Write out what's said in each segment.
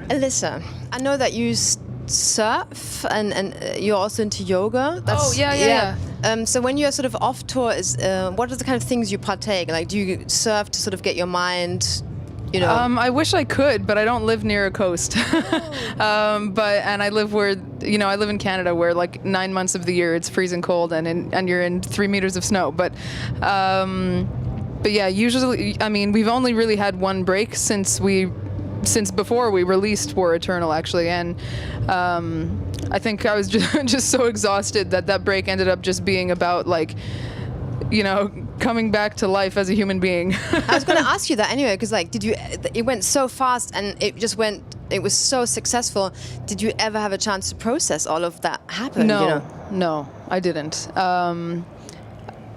Alyssa, I know that you surf and you're also into yoga. Yeah. So when you're sort of off tour, what are the kind of things you partake? Like, do you surf to sort of get your mind, you know? I wish I could, but I don't live near a coast. And I live I live in Canada, where like 9 months of the year it's freezing cold and you're in 3 meters of snow. But yeah, usually, I mean, we've only really had one break since before we released War Eternal, actually, and I think I was just so exhausted that break ended up just being about, like, you know, coming back to life as a human being. I was going to ask you that anyway, because like, it went so fast and it was so successful. Did you ever have a chance to process all of that happened? No, you know? No, I didn't.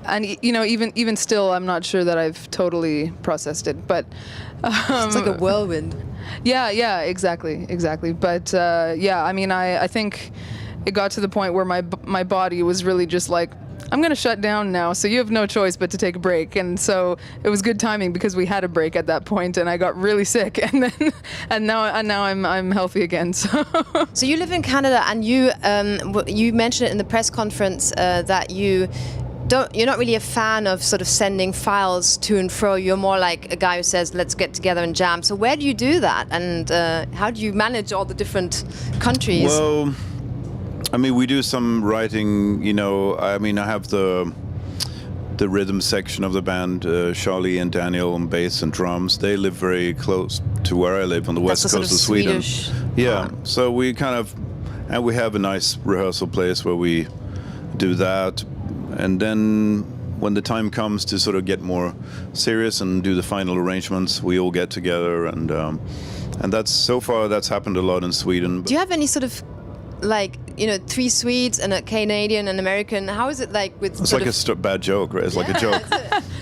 And you know, even still, I'm not sure that I've totally processed it. But it's like a whirlwind. Yeah, exactly. But yeah, I mean, I think it got to the point where my body was really just like, I'm going to shut down now, so you have no choice but to take a break. And so it was good timing, because we had a break at that point, and I got really sick, and now I'm healthy again. So you live in Canada, and you mentioned it in the press conference that you're not really a fan of sort of sending files to and fro. You're more like a guy who says, let's get together and jam. So where do you do that? And how do you manage all the different countries? Well, I mean, we do some writing, you know. I mean, I have the rhythm section of the band, Charlie and Daniel on bass and drums. They live very close to where I live on the west coast of Sweden. Swedish yeah, so we and we have a nice rehearsal place where we do that. And then when the time comes to sort of get more serious and do the final arrangements, we all get together, and so far that's happened a lot in Sweden. Do you have any sort of, like, you know, 3 Swedes and a Canadian and American? How is it like with? It's like a bad joke, right? It's like a joke.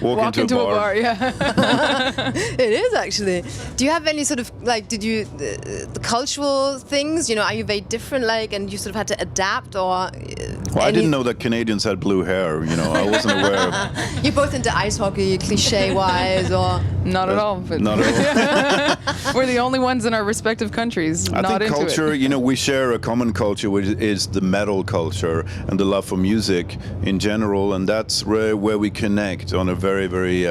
Walk into a bar. Yeah. It is actually. Do you have any sort of, like, the cultural things? You know, are you very different, like, and you sort of had to adapt, or? Well, I didn't know that Canadians had blue hair. You know, I wasn't aware. You're both into ice hockey, cliche-wise, or? Not at all. But not at all. We're the only ones in our respective countries I not think into culture, it. you know, we share a common culture, which is the metal culture and the love for music in general, and that's where we connect on a very, very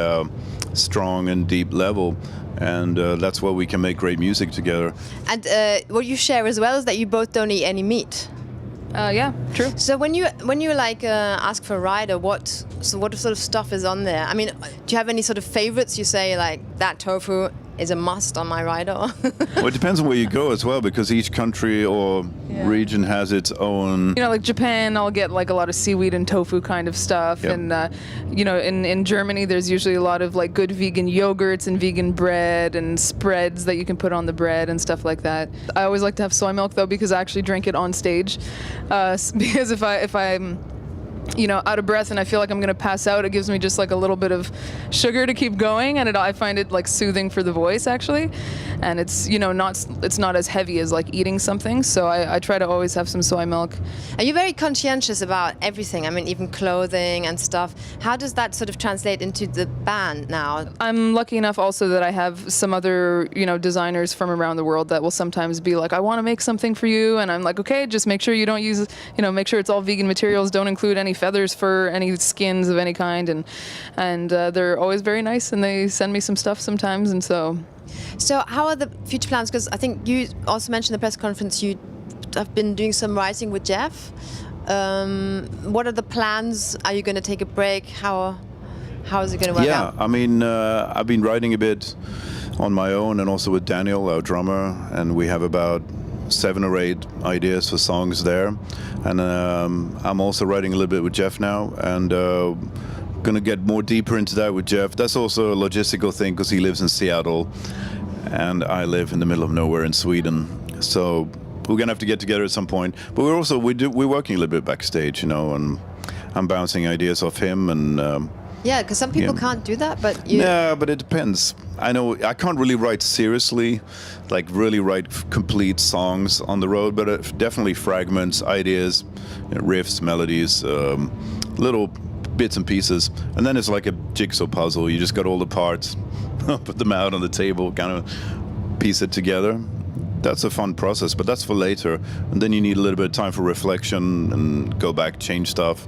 strong and deep level. And that's why we can make great music together. And what you share as well is that you both don't eat any meat. Yeah, true. So when you like ask for a rider, what sort of stuff is on there? I mean, do you have any sort of favorites? You say, like, that tofu is a must on my rider. Well, it depends on where you go as well, because each country or region has its own. You know, like Japan, I'll get like a lot of seaweed and tofu kind of stuff. Yep. And, you know, in Germany, there's usually a lot of like good vegan yogurts and vegan bread and spreads that you can put on the bread and stuff like that. I always like to have soy milk, though, because I actually drink it on stage. Because if I'm you know, out of breath and I feel like I'm going to pass out, it gives me just like a little bit of sugar to keep going, and I find it like soothing for the voice, actually. And it's, you know, it's not as heavy as like eating something, so I try to always have some soy milk. Are you very conscientious about everything? I mean, even clothing and stuff. How does that sort of translate into the band now? I'm lucky enough also that I have some other, you know, designers from around the world that will sometimes be like, I want to make something for you, and I'm like, okay, just make sure you don't use, you know, make sure it's all vegan materials, don't include any feathers, fur, any skins of any kind, and they're always very nice, and they send me some stuff sometimes, and so. So how are the future plans? Because I think you also mentioned in the press conference you have been doing some writing with Jeff. What are the plans? Are you going to take a break? How is it going to work out? Yeah, I mean, I've been writing a bit on my own and also with Daniel, our drummer, and we have about 7 or 8 ideas for songs there. And I'm also writing a little bit with Jeff now, and going to get more deeper into that with Jeff. That's also a logistical thing because he lives in Seattle and I live in the middle of nowhere in Sweden. So we're going to have to get together at some point. But we're working a little bit backstage, you know, and I'm bouncing ideas off him, and yeah, because some people can't do that, but you... Yeah, but it depends. I know I can't really write seriously, like really write complete songs on the road, but definitely fragments, ideas, you know, riffs, melodies, little bits and pieces. And then it's like a jigsaw puzzle. You just got all the parts, put them out on the table, kind of piece it together. that's a fun process, but that's for later. And then you need a little bit of time for reflection and go back, change stuff.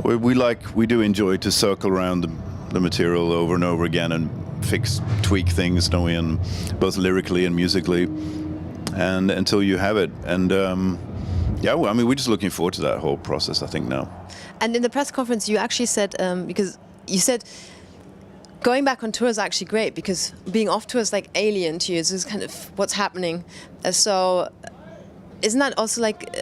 We do enjoy to circle around the material over and over again and tweak things, don't we? And both lyrically and musically, and until you have it. And yeah, well, I mean, we're just looking forward to that whole process, I think, now. And in the press conference, you actually said, because you said going back on tour is actually great because being off tour is like alien to you. This is kind of what's happening. So isn't that also like,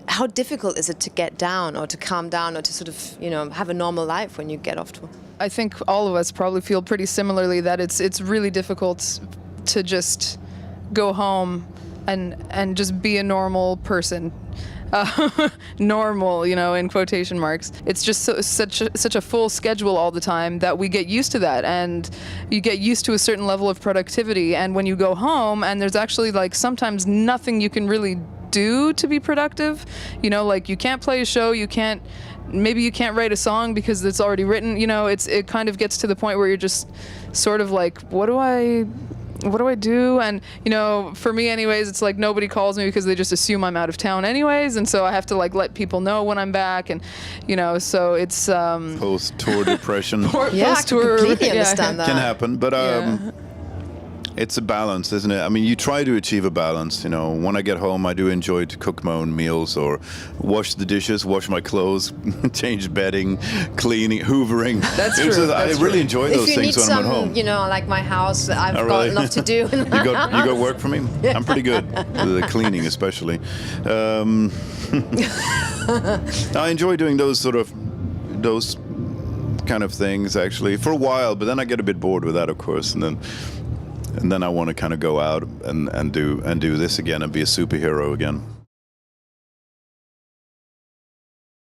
how difficult is it to get down or to calm down or to sort of, you know, have a normal life when you get off tour? I think all of us probably feel pretty similarly that it's really difficult to just go home and just be a normal person. Normal, you know, in quotation marks. It's just such a full schedule all the time that we get used to that, and you get used to a certain level of productivity. And when you go home, and there's actually like sometimes nothing you can really do to be productive, you know, like you can't play a show, maybe you can't write a song because it's already written. You know, it kind of gets to the point where you're just sort of like, what do I do? And, you know, for me anyways, it's like nobody calls me because they just assume I'm out of town anyways, and so I have to like let people know when I'm back, and, you know, so it's post-tour depression. Yeah, I completely understand that. Can happen, but it's a balance, isn't it? I mean, you try to achieve a balance, you know. When I get home, I do enjoy to cook my own meals or wash the dishes, wash my clothes, change bedding, cleaning, hoovering. That's true. I really enjoy those things when I'm at home. You know, like my house, I've Oh, got really? enough to do. You got work for me? I'm pretty good with the cleaning, especially. I enjoy doing those kind of things actually for a while, but then I get a bit bored with that, of course, and then I want to kind of go out and do this again and be a superhero again.